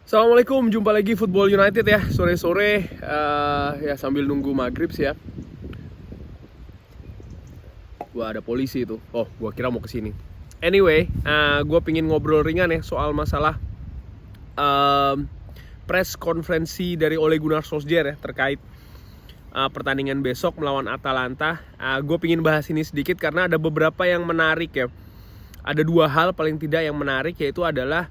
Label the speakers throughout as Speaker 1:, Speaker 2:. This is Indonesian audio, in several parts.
Speaker 1: Assalamualaikum, jumpa lagi Football United ya. Sore-sore ya sambil nunggu maghrib sih ya. Wah, ada polisi itu. Oh, gua kira mau kesini. Anyway, gua pingin ngobrol ringan ya soal masalah press konferensi dari Ole Gunnar Solskjaer ya terkait pertandingan besok melawan Atalanta. Gue pingin bahas ini sedikit karena ada beberapa yang menarik ya. Ada dua hal paling tidak yang menarik, yaitu adalah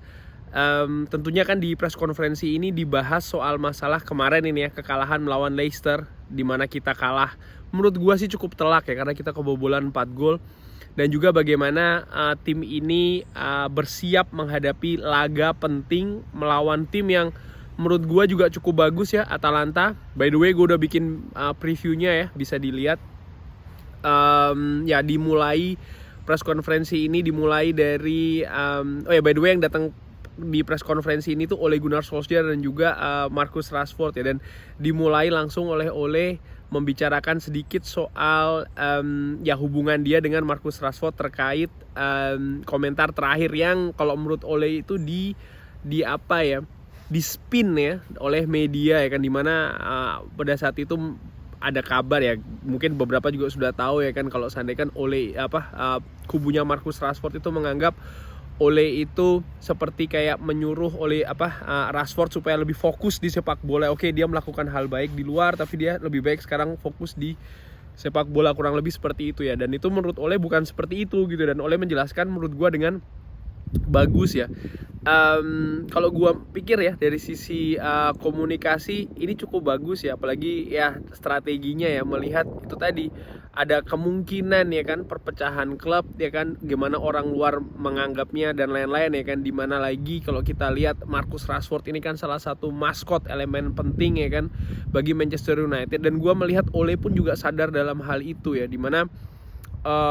Speaker 1: tentunya kan di press konferensi ini dibahas soal masalah kemarin ini ya, kekalahan melawan Leicester, di mana kita kalah menurut gua sih cukup telak ya, karena kita kebobolan 4 gol. Dan juga bagaimana tim ini bersiap menghadapi laga penting melawan tim yang menurut gua juga cukup bagus ya, Atalanta. By the way, gua udah bikin previewnya ya, bisa dilihat. Ya, dimulai press konferensi ini dimulai dari by the way, yang datang di press konferensi ini tuh Ole Gunnar Solskjaer dan juga Marcus Rashford ya, dan dimulai langsung oleh Ole membicarakan sedikit soal ya hubungan dia dengan Marcus Rashford terkait komentar terakhir yang kalau menurut Ole itu di apa ya, di spin ya oleh media ya kan, dimana pada saat itu ada kabar ya, mungkin beberapa juga sudah tahu ya kan, kalau seandainya kan Ole kubunya Marcus Rashford itu menganggap Ole itu seperti kayak menyuruh Rashford supaya lebih fokus di sepak bola. Oke, dia melakukan hal baik di luar, tapi dia lebih baik sekarang fokus di sepak bola, kurang lebih seperti itu ya. Dan itu menurut Ole bukan seperti itu gitu, dan Ole menjelaskan menurut gua dengan bagus ya. Kalau gua pikir ya dari sisi komunikasi ini cukup bagus ya, apalagi ya strateginya ya, melihat itu tadi ada kemungkinan ya kan perpecahan klub ya kan, gimana orang luar menganggapnya dan lain-lain ya kan, dimana lagi kalau kita lihat Marcus Rashford ini kan salah satu maskot, elemen penting ya kan bagi Manchester United, dan gua melihat Ole pun juga sadar dalam hal itu ya, dimana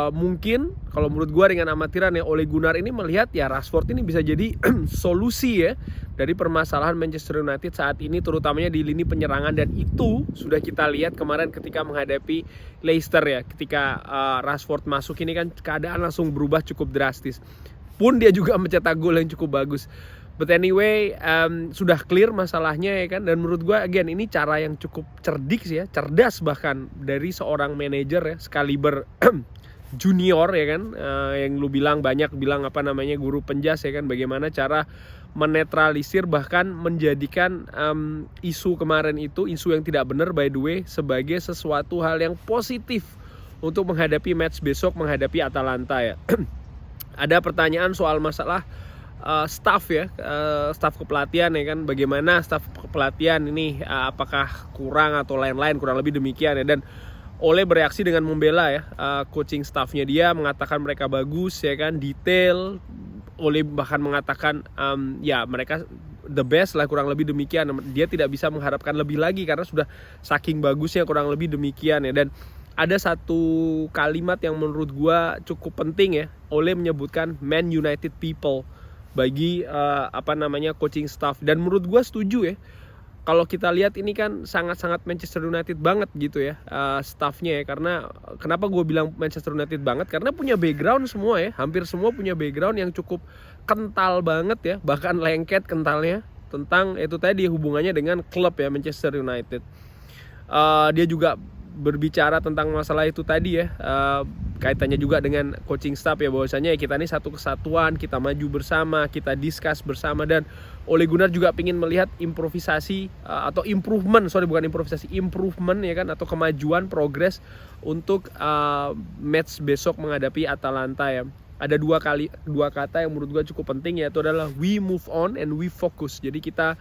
Speaker 1: mungkin kalau menurut gue dengan amatiran ya, Ole Gunnar ini melihat ya Rashford ini bisa jadi solusi ya dari permasalahan Manchester United saat ini, terutamanya di lini penyerangan. Dan itu sudah kita lihat kemarin ketika menghadapi Leicester ya, ketika Rashford masuk ini kan keadaan langsung berubah cukup drastis, pun dia juga mencetak gol yang cukup bagus. But anyway, sudah clear masalahnya ya kan, dan menurut gue again ini cara yang cukup cerdik sih ya, cerdas bahkan dari seorang manajer ya sekaliber junior ya kan, yang lu bilang banyak bilang guru penjas ya kan, bagaimana cara menetralisir bahkan menjadikan isu kemarin itu isu yang tidak benar by the way sebagai sesuatu hal yang positif untuk menghadapi match besok menghadapi Atalanta ya. Ada pertanyaan soal masalah staff ya, staff kepelatihan ya kan, bagaimana staff kepelatihan ini apakah kurang atau lain-lain, kurang lebih demikian ya. Dan Ole bereaksi dengan membela ya coaching staffnya, dia mengatakan mereka bagus ya kan, detail. Ole bahkan mengatakan ya mereka the best lah, kurang lebih demikian. Dia tidak bisa mengharapkan lebih lagi karena sudah saking bagusnya, kurang lebih demikian ya. Dan ada satu kalimat yang menurut gua cukup penting ya, Ole menyebutkan Man United people bagi coaching staff, dan menurut gua setuju ya. Kalau kita lihat ini kan sangat-sangat Manchester United banget gitu ya staffnya ya, karena kenapa gue bilang Manchester United banget, karena punya background semua ya, hampir semua punya background yang cukup kental banget ya, bahkan lengket kentalnya tentang itu tadi hubungannya dengan klub ya Manchester United. Dia juga berbicara tentang masalah itu tadi ya, kaitannya juga dengan coaching staff ya, bahwasanya ya kita ini satu kesatuan, kita maju bersama, kita discuss bersama. Dan Ole Gunnar juga ingin melihat improvisasi atau improvement ya kan, atau kemajuan progres untuk match besok menghadapi Atalanta ya. Ada dua kata yang menurut gue cukup penting, yaitu adalah we move on and we focus. Jadi kita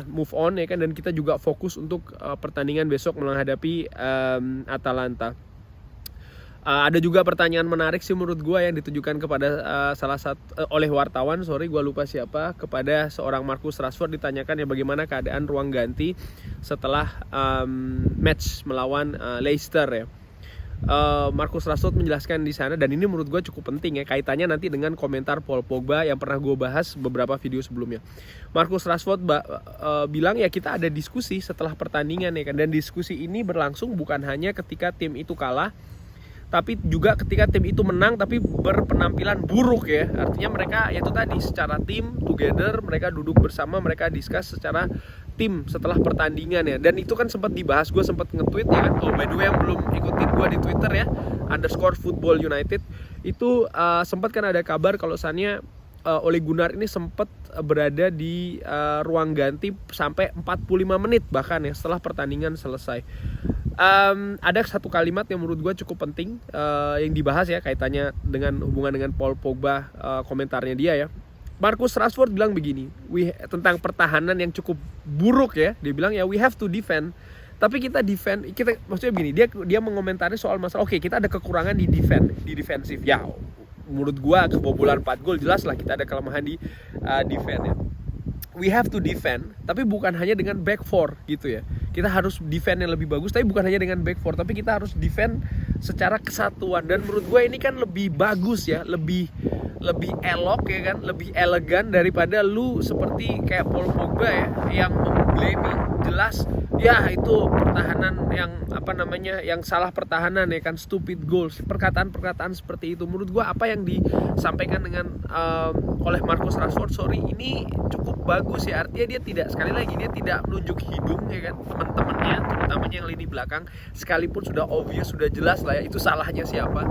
Speaker 1: move on ya kan, dan kita juga fokus untuk pertandingan besok menghadapi Atalanta. Ada juga pertanyaan menarik sih menurut gue yang ditujukan kepada oleh wartawan, gue lupa siapa, kepada seorang Marcus Rashford. Ditanyakan ya bagaimana keadaan ruang ganti setelah match melawan Leicester ya. Marcus Rashford menjelaskan di sana, dan ini menurut gue cukup penting ya, kaitannya nanti dengan komentar Paul Pogba yang pernah gue bahas beberapa video sebelumnya. Marcus Rashford bilang ya kita ada diskusi setelah pertandingan ya kan, dan diskusi ini berlangsung bukan hanya ketika tim itu kalah, tapi juga ketika tim itu menang tapi berpenampilan buruk ya. Artinya mereka ya itu tadi secara tim together, mereka duduk bersama, mereka discuss secara tim setelah pertandingan ya. Dan itu kan sempat dibahas, gue sempat nge-tweet ya kan. Oh by the way yang belum ikutin gue di Twitter ya, _football_united itu sempat kan ada kabar kalau misalnya Ole Gunnar ini sempat berada di ruang ganti sampai 45 menit bahkan ya setelah pertandingan selesai. Ada satu kalimat yang menurut gue cukup penting yang dibahas ya kaitannya dengan hubungan dengan Paul Pogba, komentarnya dia ya. Marcus Rashford bilang begini, tentang pertahanan yang cukup buruk ya. Dia bilang ya we have to defend. Tapi kita maksudnya begini, dia mengomentari soal masalah oke, kita ada kekurangan di defensif. Ya, menurut gua kebobolan 4 gol jelas lah kita ada kelemahan di defense ya. We have to defend, tapi bukan hanya dengan back four gitu ya. Kita harus defend yang lebih bagus, tapi bukan hanya dengan back four, tapi kita harus defend secara kesatuan. Dan menurut gua ini kan lebih bagus ya, lebih elok ya kan, lebih elegan daripada lu seperti kayak Paul Pogba ya yang memblaming jelas ya itu pertahanan yang salah pertahanan ya kan, stupid goals, perkataan seperti itu. Menurut gua apa yang disampaikan dengan oleh Marcus Rashford ini cukup bagus ya. Artinya dia tidak menunjuk hidung ya kan teman-temannya, terutamanya yang lini belakang, sekalipun sudah obvious, sudah jelas lah ya itu salahnya siapa.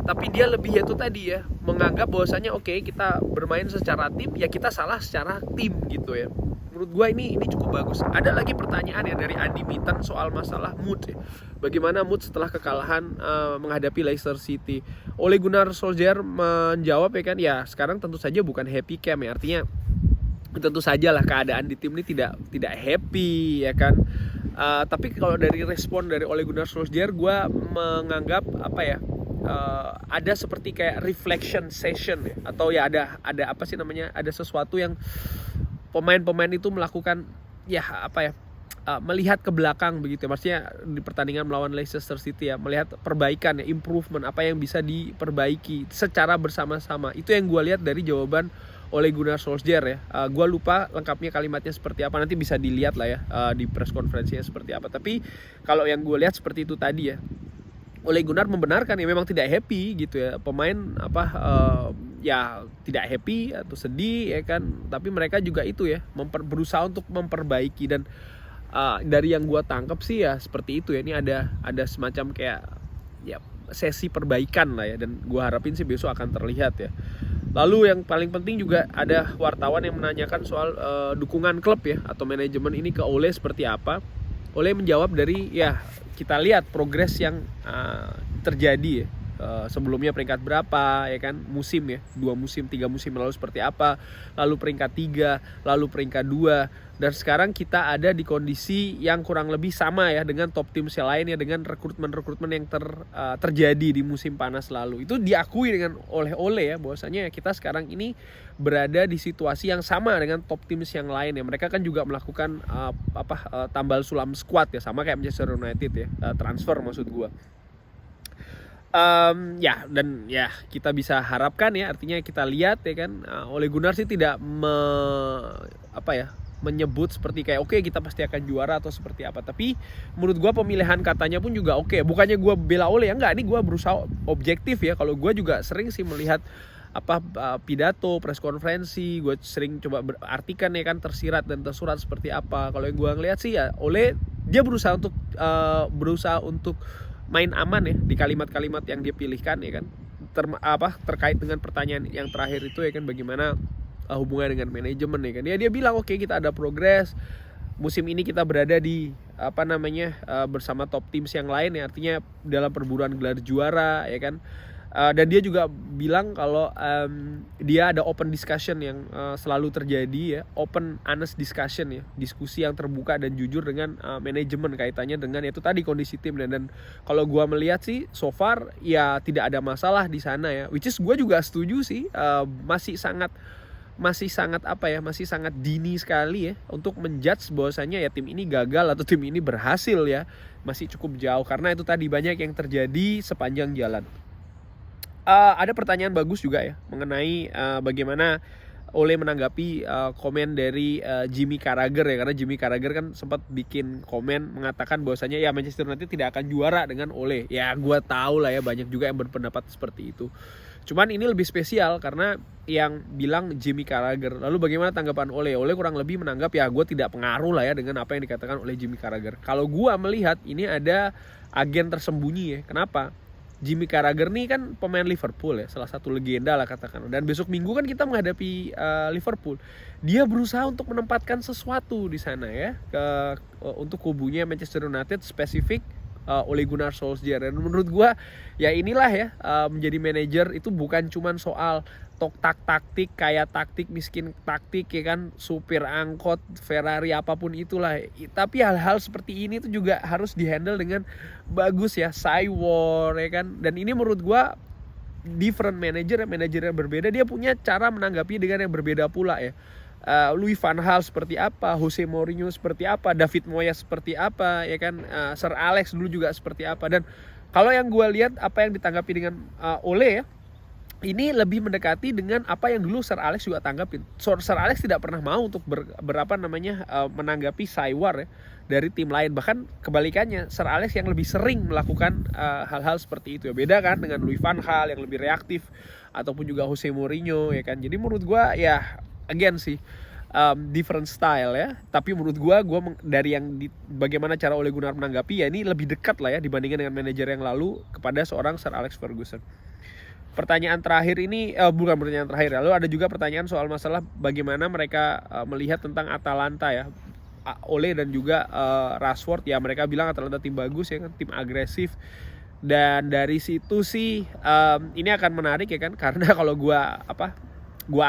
Speaker 1: Tapi dia lebih itu tadi ya, menganggap bahwasanya oke, kita bermain secara tim ya, kita salah secara tim gitu ya. Menurut gue ini cukup bagus. Ada lagi pertanyaan ya dari Andi Mitan soal masalah mood ya. Bagaimana mood setelah kekalahan menghadapi Leicester City. Ole Gunnar Solskjaer menjawab ya kan, ya sekarang tentu saja bukan happy camp ya. Artinya tentu saja lah keadaan di tim ini tidak happy ya kan. Tapi kalau dari respon dari Ole Gunnar Solskjaer, gue menganggap ada seperti kayak reflection session ya, atau ya ada apa sih namanya, ada sesuatu yang pemain-pemain itu melakukan melihat ke belakang begitu ya. Maksudnya di pertandingan melawan Leicester City ya, melihat perbaikan ya, improvement apa yang bisa diperbaiki secara bersama-sama. Itu yang gue lihat dari jawaban Ole Gunnar Solskjaer ya. Gue lupa lengkapnya kalimatnya seperti apa, nanti bisa dilihat lah ya di press conference-nya seperti apa. Tapi kalau yang gue lihat seperti itu tadi ya, Ole Gunnar membenarkan ya memang tidak happy gitu ya, pemain ya tidak happy atau sedih ya kan, tapi mereka juga itu ya berusaha untuk memperbaiki. Dan dari yang gua tangkap sih ya seperti itu ya, ini ada semacam kayak ya sesi perbaikan lah ya, dan gua harapin sih besok akan terlihat ya. Lalu yang paling penting juga ada wartawan yang menanyakan soal dukungan klub ya atau manajemen ini ke Ole seperti apa. Ole menjawab dari ya kita lihat progres yang terjadi ya. Sebelumnya peringkat berapa ya kan, musim ya, 2 musim 3 musim lalu seperti apa, lalu peringkat 3, lalu peringkat 2, dan sekarang kita ada di kondisi yang kurang lebih sama ya dengan top teams yang lain ya, dengan rekrutmen yang terjadi di musim panas lalu. Itu diakui oleh Ole ya, bahwasanya kita sekarang ini berada di situasi yang sama dengan top teams yang lain ya. Mereka kan juga melakukan tambal sulam squad ya, sama kayak Manchester United ya, transfer maksud gua. Dan ya kita bisa harapkan ya, artinya kita lihat ya kan, Ole Gunnar sih tidak menyebut seperti kayak oke, kita pasti akan juara atau seperti apa. Tapi menurut gue pemilihan katanya pun juga oke. Bukannya gue bela Ole ya, enggak, ini gue berusaha objektif ya. Kalau gue juga sering sih melihat pidato, press konferensi, gue sering coba berartikan ya kan, tersirat dan tersurat seperti apa. Kalau yang gue ngeliat sih ya, Ole dia berusaha untuk main aman ya di kalimat-kalimat yang dia pilihkan ya kan, terkait dengan pertanyaan yang terakhir itu ya kan, bagaimana hubungan dengan manajemen ya kan. Dia bilang oke, kita ada progres, musim ini kita berada di bersama top teams yang lain ya, artinya dalam perburuan gelar juara ya kan. Dan dia juga bilang kalau dia ada open discussion yang selalu terjadi ya, open honest discussion ya, diskusi yang terbuka dan jujur dengan manajemen kaitannya dengan itu tadi kondisi tim. Dan kalau gua melihat sih so far ya tidak ada masalah di sana ya, which is gua juga setuju sih, masih sangat dini sekali ya untuk menjudge bahwasanya ya tim ini gagal atau tim ini berhasil ya, masih cukup jauh karena itu tadi banyak yang terjadi sepanjang jalan. Ada pertanyaan bagus juga ya mengenai bagaimana Ole menanggapi komen dari Jimmy Carragher ya, karena Jimmy Carragher kan sempat bikin komen mengatakan bahwasanya ya Manchester United tidak akan juara dengan Ole. Ya gue tahu lah ya, banyak juga yang berpendapat seperti itu. Cuman ini lebih spesial karena yang bilang Jimmy Carragher. Lalu bagaimana tanggapan Ole? Ole kurang lebih menanggap ya gue tidak pengaruh lah ya dengan apa yang dikatakan oleh Jimmy Carragher. Kalau gue melihat ini ada agen tersembunyi ya. Kenapa? Jimmy Carragher nih kan pemain Liverpool ya, salah satu legenda lah katakan. Dan besok Minggu kan kita menghadapi Liverpool. Dia berusaha untuk menempatkan sesuatu di sana ya, untuk kubunya Manchester United, spesifik Ole Gunnar Solskjaer. Dan menurut gua ya inilah ya, menjadi manajer itu bukan cuman soal taktik kayak taktik miskin taktik ya kan, supir angkot Ferrari apapun itulah, tapi hal-hal seperti ini tuh juga harus dihandle dengan bagus ya, Cywar ya kan. Dan ini menurut gua different manager yang berbeda, dia punya cara menanggapi dengan yang berbeda pula ya. Louis van Gaal seperti apa, Jose Mourinho seperti apa, David Moyes seperti apa ya kan, Sir Alex dulu juga seperti apa. Dan kalau yang gue lihat apa yang ditanggapi dengan Ole ya, ini lebih mendekati dengan apa yang dulu Sir Alex juga tanggapin. Sir Alex tidak pernah mau untuk menanggapi Cywar ya, dari tim lain. Bahkan kebalikannya, Sir Alex yang lebih sering melakukan hal-hal seperti itu ya. Beda kan dengan Louis van Gaal yang lebih reaktif, ataupun juga Jose Mourinho ya kan. Jadi menurut gue ya again sih, different style ya. Tapi menurut gue dari bagaimana cara Ole Gunnar menanggapi ya, ini lebih dekat lah ya dibandingkan dengan manajer yang lalu kepada seorang Sir Alex Ferguson. Pertanyaan terakhir ini, bukan pertanyaan terakhir, lalu ada juga pertanyaan soal masalah bagaimana mereka melihat tentang Atalanta ya, Ole dan juga Rashford ya. Mereka bilang Atalanta tim bagus ya kan, tim agresif. Dan dari situ sih ini akan menarik ya kan, karena kalau gua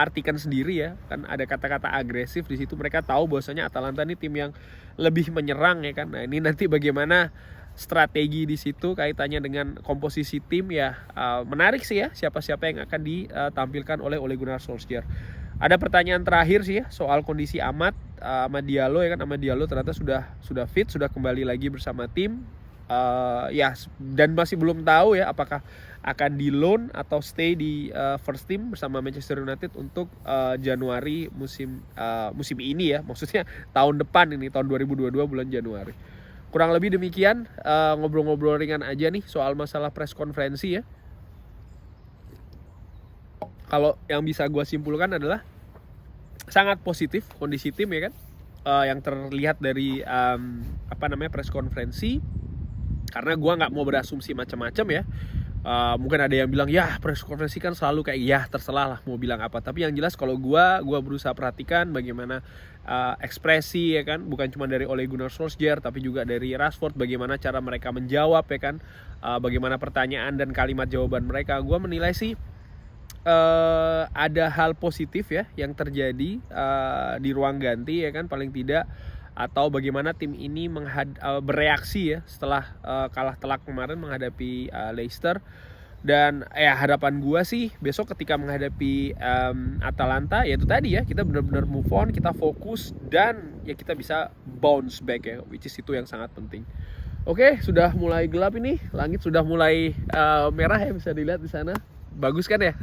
Speaker 1: artikan sendiri ya kan, ada kata-kata agresif di situ. Mereka tahu bahwasanya Atalanta ini tim yang lebih menyerang ya kan. Nah ini nanti bagaimana strategi di situ kaitannya dengan komposisi tim ya, menarik sih ya, siapa-siapa yang akan ditampilkan oleh Ole Gunnar Solskjaer. Ada pertanyaan terakhir sih ya soal kondisi Amad Diallo ya kan. Amad Diallo ternyata sudah fit, sudah kembali lagi bersama tim ya, dan masih belum tahu ya apakah akan di loan atau stay di first team bersama Manchester United untuk Januari musim ini ya, maksudnya tahun depan ini, tahun 2022 bulan Januari. Kurang lebih demikian, ngobrol-ngobrol ringan aja nih soal masalah press konferensi ya. Kalau yang bisa gue simpulkan adalah sangat positif kondisi tim ya kan, yang terlihat dari press konferensi. Karena gue nggak mau berasumsi macam-macam ya. Mungkin ada yang bilang ya press konferensi kan selalu kayak ya terserah lah mau bilang apa. Tapi yang jelas kalau gue berusaha perhatikan bagaimana ekspresi ya kan, bukan cuma dari Ole Gunnar Solskjaer tapi juga dari Rashford, bagaimana cara mereka menjawab ya kan, bagaimana pertanyaan dan kalimat jawaban mereka. Gue menilai sih ada hal positif ya yang terjadi di ruang ganti ya kan, paling tidak, atau bagaimana tim ini bereaksi ya setelah kalah telak kemarin menghadapi Leicester. Dan harapan gue sih besok ketika menghadapi Atalanta, yaitu tadi ya, kita benar-benar move on, kita fokus, dan ya kita bisa bounce back ya, which is itu yang sangat penting. Oke, sudah mulai gelap ini, langit sudah mulai merah ya, bisa dilihat di sana. Bagus kan ya?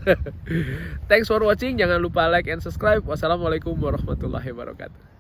Speaker 1: Thanks for watching, jangan lupa like and subscribe. Wassalamualaikum warahmatullahi wabarakatuh.